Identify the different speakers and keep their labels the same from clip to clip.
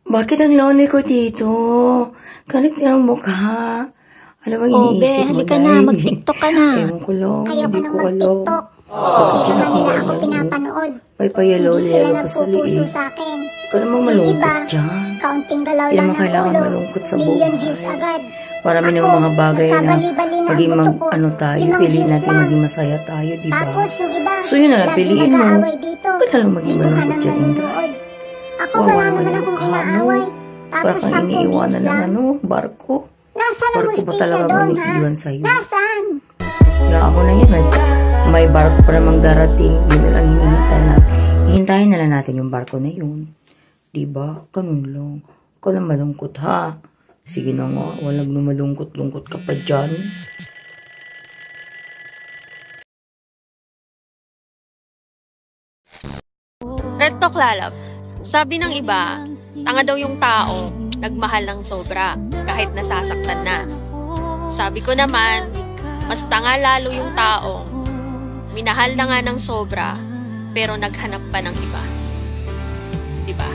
Speaker 1: Bakit ang lonely ko dito? Galit ng mukha. Alam mo, iniisip mo,
Speaker 2: halika na, mag-tiktok ka na.
Speaker 1: Ewan ko lang,
Speaker 2: Ayoko
Speaker 1: hindi
Speaker 2: nang
Speaker 1: ko alam.
Speaker 2: mag-tiktok.
Speaker 1: Bakit
Speaker 2: Hindi
Speaker 1: siya
Speaker 2: naman nila ako
Speaker 1: nakaganda?
Speaker 2: pinapanood.
Speaker 1: May payalo
Speaker 2: Hindi
Speaker 1: lero
Speaker 2: sila
Speaker 1: pa sa
Speaker 2: nagpupuso
Speaker 1: liit.
Speaker 2: sa akin.
Speaker 1: Huwag ka namang
Speaker 2: Yung
Speaker 1: malungkot
Speaker 2: iba,
Speaker 1: dyan.
Speaker 2: kaunting galaw
Speaker 1: Hindi
Speaker 2: lang
Speaker 1: naman
Speaker 2: ng
Speaker 1: kailangan
Speaker 2: ulo.
Speaker 1: malungkot sa
Speaker 2: Million
Speaker 1: buhay.
Speaker 2: views agad.
Speaker 1: Marami
Speaker 2: Ako,
Speaker 1: namang mga bagay na
Speaker 2: nagkabali-bali na
Speaker 1: maging
Speaker 2: ang buto ko.
Speaker 1: ano tayo,
Speaker 2: 5
Speaker 1: piliin
Speaker 2: views
Speaker 1: natin
Speaker 2: lang.
Speaker 1: maging masaya tayo, di ba?
Speaker 2: Tapos yung iba,
Speaker 1: So yun na lang,
Speaker 2: lagi
Speaker 1: piliin mo.
Speaker 2: nag-aaway dito.
Speaker 1: Huwag ka na lang maging
Speaker 2: Libuhan
Speaker 1: malungkot
Speaker 2: ang
Speaker 1: dyan, Inga.
Speaker 2: nanonood. Ako
Speaker 1: Wawa
Speaker 2: wala
Speaker 1: naman
Speaker 2: naman
Speaker 1: yung
Speaker 2: akong
Speaker 1: mukha mo.
Speaker 2: inaaway.
Speaker 1: Para
Speaker 2: Tapos
Speaker 1: kang
Speaker 2: 10 views
Speaker 1: iniiwanan ng
Speaker 2: lang.
Speaker 1: barko.
Speaker 2: Nasaan ang
Speaker 1: Barko ba
Speaker 2: hustisya
Speaker 1: talaga
Speaker 2: doon,
Speaker 1: ang
Speaker 2: ha?
Speaker 1: nag-iwan sa'yo?
Speaker 2: Nasaan?
Speaker 1: Hayaan mo na yan. May barko pa namang darating. Yun na lang hinihintay natin. Hihintayin na lang natin yung barko na yun. Diba? Ganun lang. Huwag ka lang malungkot, ha? Sige na nga. Walang lumalungkot-lungkot ka pa dyan.
Speaker 3: Real talk, lalab. Sabi ng iba, tanga daw yung tao, nagmahal ng sobra, kahit nasasaktan na. Sabi ko naman, mas tanga lalo yung tao, minahal na nga ng sobra, pero naghanap pa ng iba. Diba?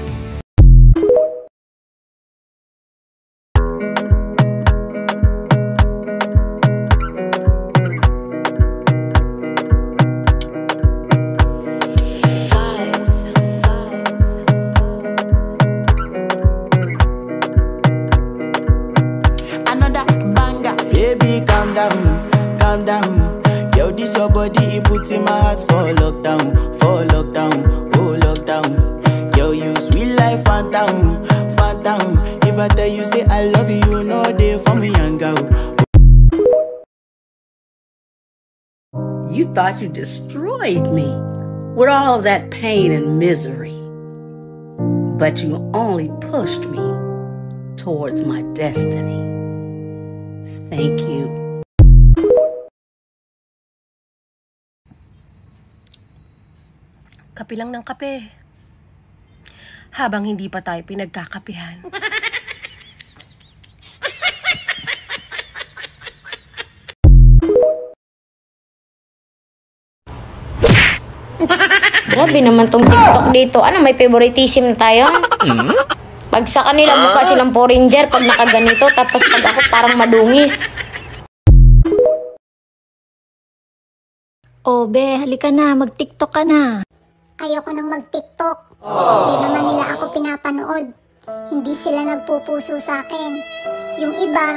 Speaker 4: Baby, calm down, calm down. Yo, this your body, it puts in my heart for lockdown, oh lockdown. Yo, you sweet life, phantom, phantom. If I tell you say I love you, you know they for me young girl.
Speaker 5: You thought you destroyed me with all that pain and misery, but you only pushed me towards my destiny. Thank you.
Speaker 6: Kape lang ng kape. Habang hindi pa tayo pinagkakapihan.
Speaker 7: Grabe naman tong TikTok dito. Ano, may favoritism tayo? Pag sa kanila mukha silang Power Ranger pag nakaganito, tapos pag ako parang madungis.
Speaker 2: O, be, halika na, mag-tiktok ka na. Ayoko nang mag-tiktok. Hindi naman nila ako pinapanood. Hindi sila nagpupuso sa akin. Yung iba,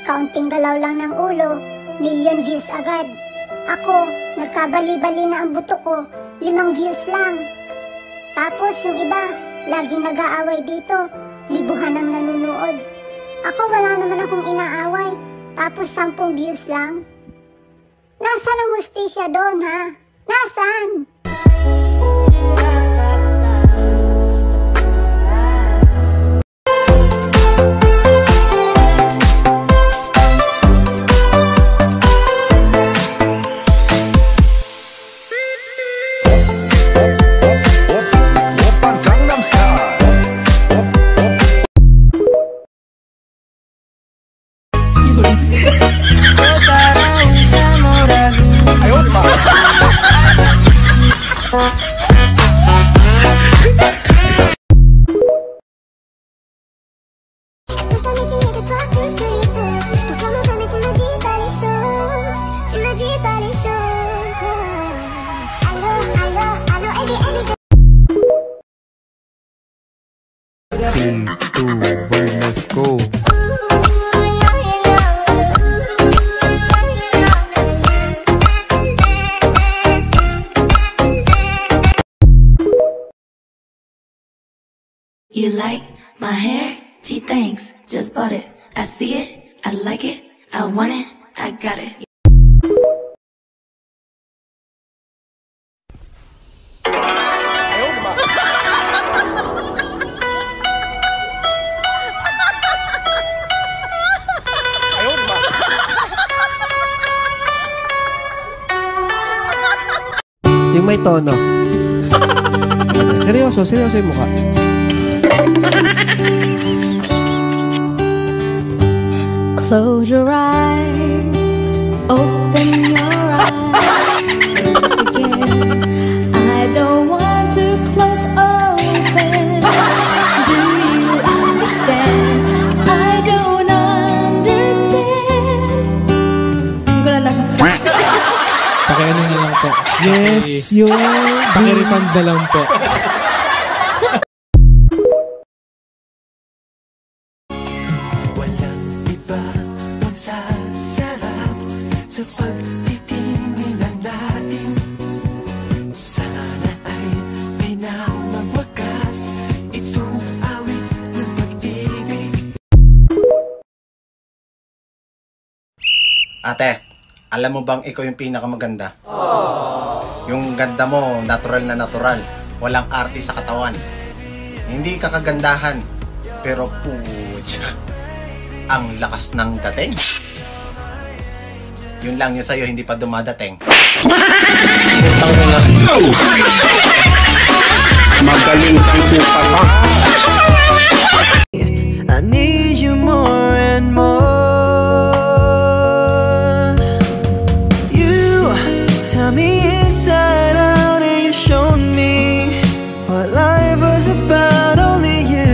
Speaker 2: kaunting galaw lang ng ulo, million views agad. Ako, nagkabali-bali na ang buto ko, 5 views lang. Tapos yung iba, laging nag-aaway dito, libuhan ang nanonood. Ako wala naman akong inaaway, tapos 10 views lang. Nasaan ang hustisya doon, ha? Nasaan?
Speaker 8: Let's go.
Speaker 9: You like my hair? Gee, thanks. Just bought it. I see it. I like it. I want it. I got it.
Speaker 8: Yung may tono. Seryoso, seryoso yung mukha.
Speaker 9: Close your eyes. Open your eyes again. I don't want to close open. Do you
Speaker 10: Yes, yun.
Speaker 8: Pakirefund na lang po.
Speaker 4: Walang iba ang sasarap sa pagtitinginan natin. Sana ay pinamagwakas itong awit ng pag-ibig.
Speaker 11: Ate, alam mo bang ikaw yung pinakamaganda? Yung ganda mo, natural na natural. Walang arte sa katawan. Hindi ka kagandahan, pero pucha, ang lakas ng dating. Yun lang yung sa'yo, hindi pa dumadating.
Speaker 4: Magaling kang pupatak. I need you more and more. You tell me inside out and you showed me what life was about, only you.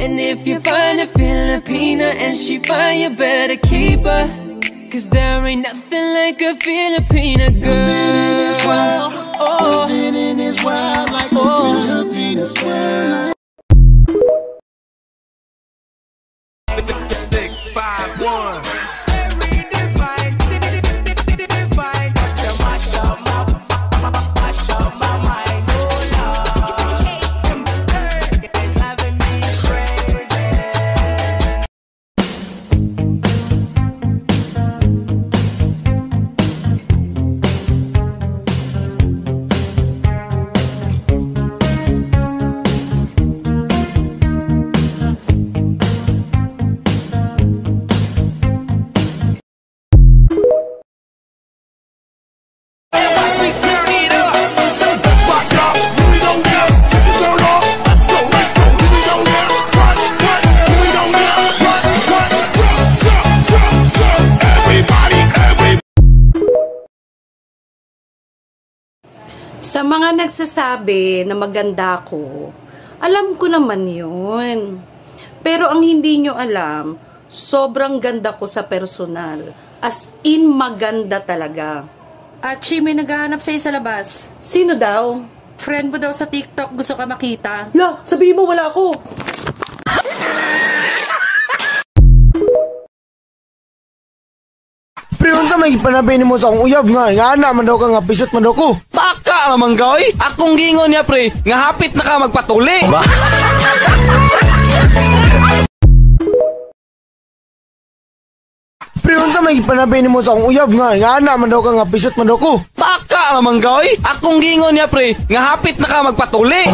Speaker 12: And if you find a Filipina and she fine, you better keep her. Cause there ain't nothing like a Filipina girl. Nothing in this world like a Filipina swirl. 6, 5, 1.
Speaker 5: Sa mga nagsasabi na maganda ako, alam ko naman yun. Pero ang hindi nyo alam, sobrang ganda ko sa personal. As in, maganda talaga. Achi, may naghahanap sa'yo sa labas. Sino daw? Friend mo daw sa TikTok, gusto ka makita. La, sabihin mo wala ako.
Speaker 13: Priyon sa may panabini mo sa akong uyab nga anak man daw ka nga pisat man daw ko.
Speaker 14: Taka naman gawin. Akong gingon niya pre, nga hapit na ka magpatuli.
Speaker 13: Priyon sa may panabini mo sa akong uyab nga anak man daw ka nga pisat man daw ko.
Speaker 14: Taka naman gawin. Akong gingon niya pre, nga hapit na ka magpatuli.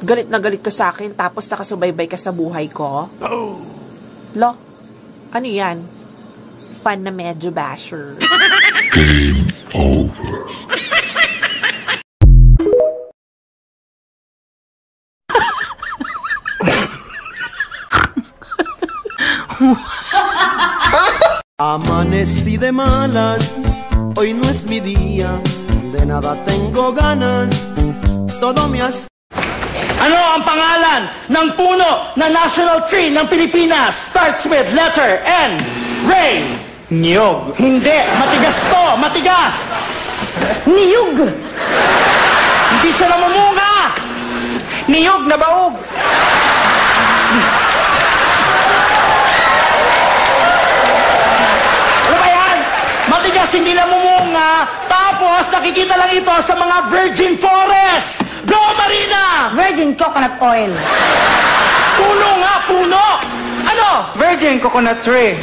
Speaker 10: Galit na galit ka sa akin tapos nakasubaybay ka sa buhay ko? Lo, ano yan? Fun na medyo basher.
Speaker 15: Game over.
Speaker 16: Amanecí de malas, hoy no es mi día, de nada tengo ganas, todo me has...
Speaker 14: Ano ang pangalan ng puno na national tree ng Pilipinas? Starts with letter N. Ray. Niyog. Hindi. Matigas to. Matigas. Niyog. Hindi siya namumunga. Niyog na baog. Ano ba yan? Matigas, hindi namumunga. Tapos nakikita lang ito sa mga virgin forest. Go, Marina!
Speaker 1: Virgin coconut oil.
Speaker 14: Puno nga, puno! Ano? Virgin coconut tree.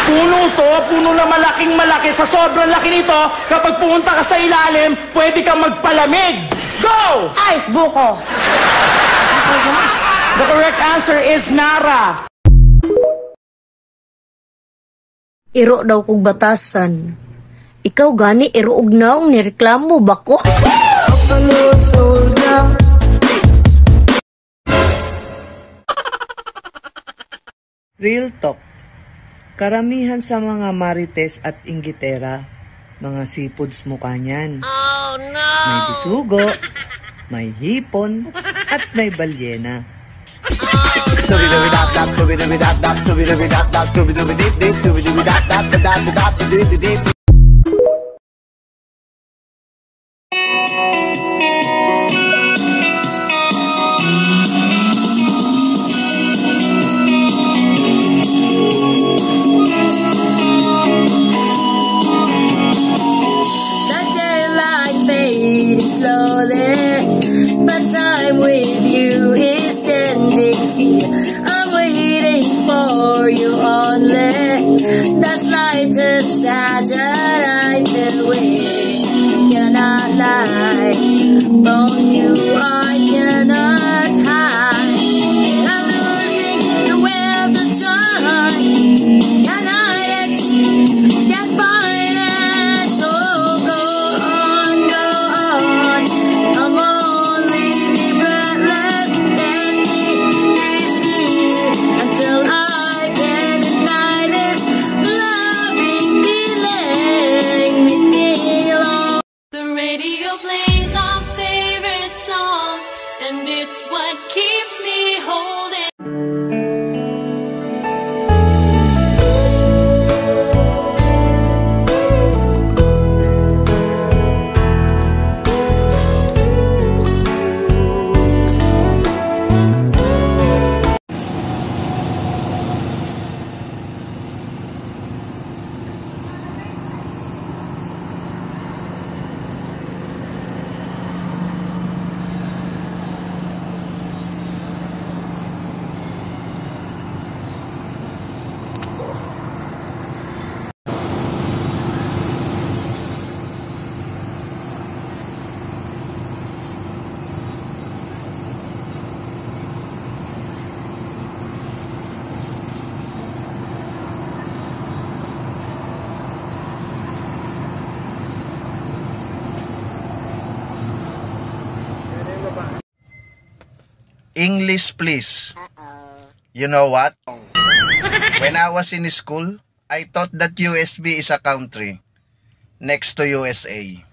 Speaker 14: Puno to, puno na malaking malaki. Sa sobrang laki nito, kapag pumunta ka sa ilalim, pwede kang magpalamig. Go!
Speaker 1: Ice buko.
Speaker 14: The correct answer is Nara.
Speaker 17: Iro daw kong batasan. Ikaw gani, iruog naong nireklamo bako.
Speaker 18: Real talk. Karamihan sa mga marites at inggitera, mga seafoods mukha niyan. Oh no! May bisugo, may hipon, at may balyena.
Speaker 12: Slowly, but time with you is standing still. I'm waiting for you only. That's like a satellite that we cannot lie. From you I cannot hide. I'm losing the will to try. Can I let get find it? So go on, go on. I'm only be breathless and until I can deny this loving feeling with me alone. The radio plays our favorite song, and it's what keeps
Speaker 19: English, please. You know what? When I was in school, I thought that USB is a country next to USA.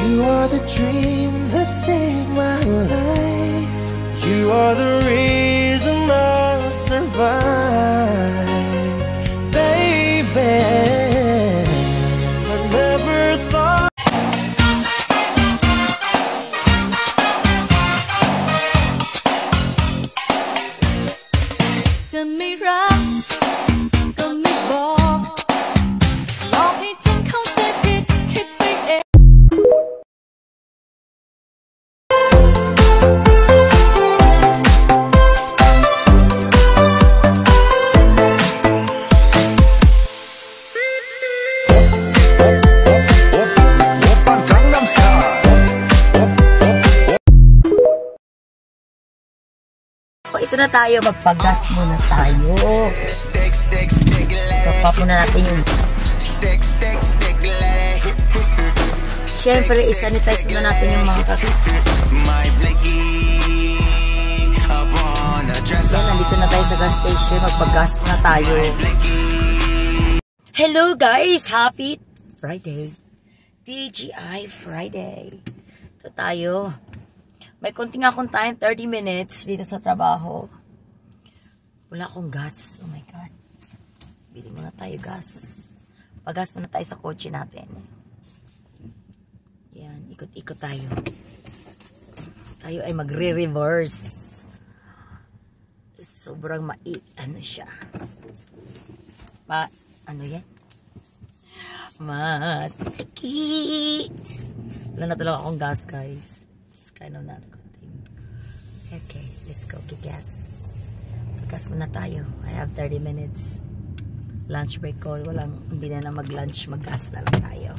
Speaker 12: You are the dream that saved my life. You are the reason I survive, baby. I never thought.
Speaker 9: จะไม่รักก็ไม่บอกหลอกให้ฉันเข้าใจผิดคิดไปเอง
Speaker 1: Ito na tayo, magpagas muna tayo. Pop muna natin yung siyempre, isanitize muna natin yung mga yan, nandito na tayo sa gas station. Magpagas muna tayo. Hello guys! Happy Friday! TGI Friday. Ito tayo. May konting akong time, 30 minutes dito sa trabaho. Wala akong gas. Oh my God. Bili muna tayo gas. Pagas muna tayo sa kotse natin. Yan, ikot-ikot tayo. Tayo ay magre-reverse. Sobrang ano siya. Ano yan? Masikit. Wala na talaga akong gas, guys. It's kind of not a good thing. Okay, let's go get gas. Gas muna tayo. I have 30 minutes. Lunch break ko. Hindi na mag-lunch. Mag-gas na lang tayo.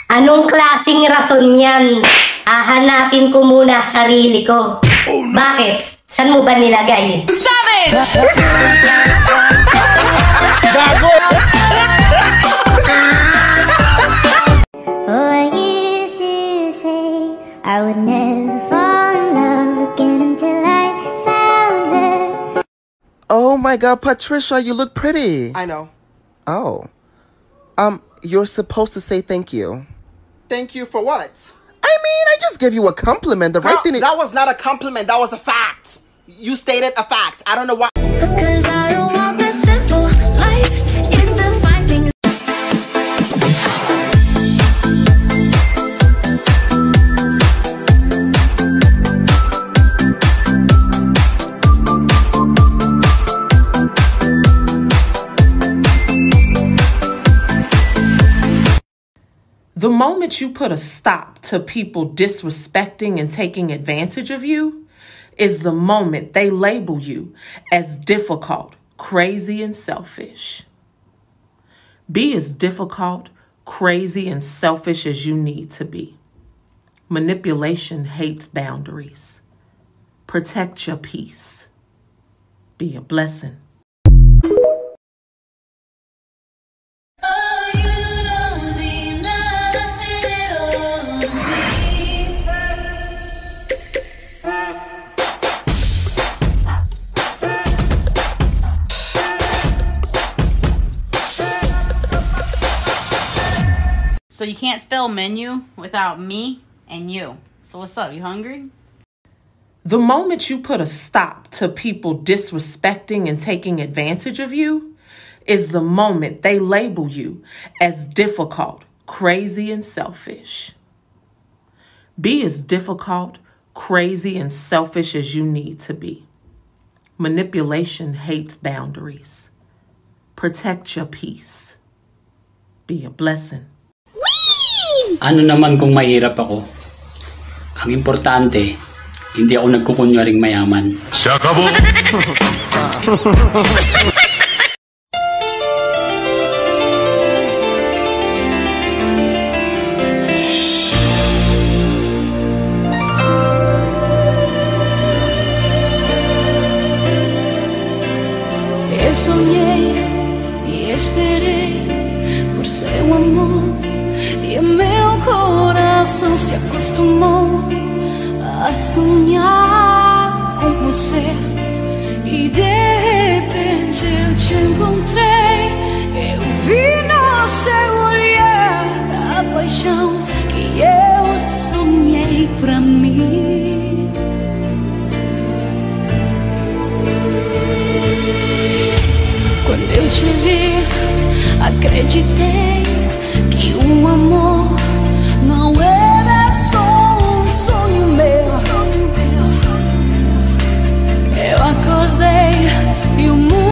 Speaker 17: Anong klaseng rason yan? Hahanapin ko muna sarili ko. Bakit? Saan mo ba nilagay? Savage!
Speaker 12: Gago!
Speaker 2: I would never fall in love again until I found her.
Speaker 20: Oh my God, Patricia, you look pretty.
Speaker 21: I know.
Speaker 20: Oh. You're supposed to say thank you.
Speaker 21: Thank you for what?
Speaker 20: I mean, I just gave you a compliment. The right thing is...
Speaker 21: That was not a compliment. That was a fact. You stated a fact. I don't know why.
Speaker 9: Cause I don't want this simple life. It's the fine thing.
Speaker 10: The moment you put a stop to people disrespecting and taking advantage of you is the moment they label you as difficult, crazy, and selfish. Be as difficult, crazy, and selfish as you need to be. Manipulation hates boundaries. Protect your peace. Be a blessing.
Speaker 9: Oh, you know
Speaker 3: So you can't spell menu without me and you. So what's up? You hungry?
Speaker 10: The moment you put a stop to people disrespecting and taking advantage of you is the moment they label you as difficult, crazy, and selfish. Be as difficult, crazy, and selfish as you need to be. Manipulation hates boundaries. Protect your peace. Be a blessing.
Speaker 22: Ano naman kung mahirap ako? Ang importante, hindi ako nagkukunyaring mayaman.
Speaker 15: Se acabó.
Speaker 9: Eu sonhei e esperei por seu amor, e meu coração se acostumou a sonhar com você. E de repente eu te encontrei, eu vi no seu olhar a paixão que eu sonhei pra mim. Quando eu te vi, acreditei que o amor não era só um sonho meu. Eu acordei e o mundo...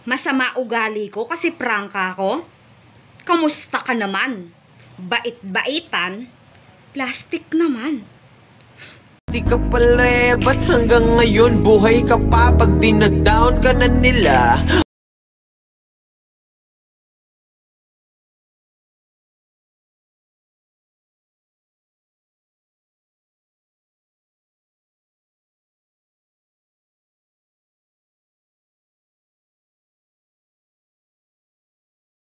Speaker 23: Masama ugali ko kasi prangka ako? Kamusta ka naman? Bait-baitan? Plastic naman.
Speaker 16: Di ka pala ba't hanggang ngayon buhay ka pa pag dinag-down ka na nila?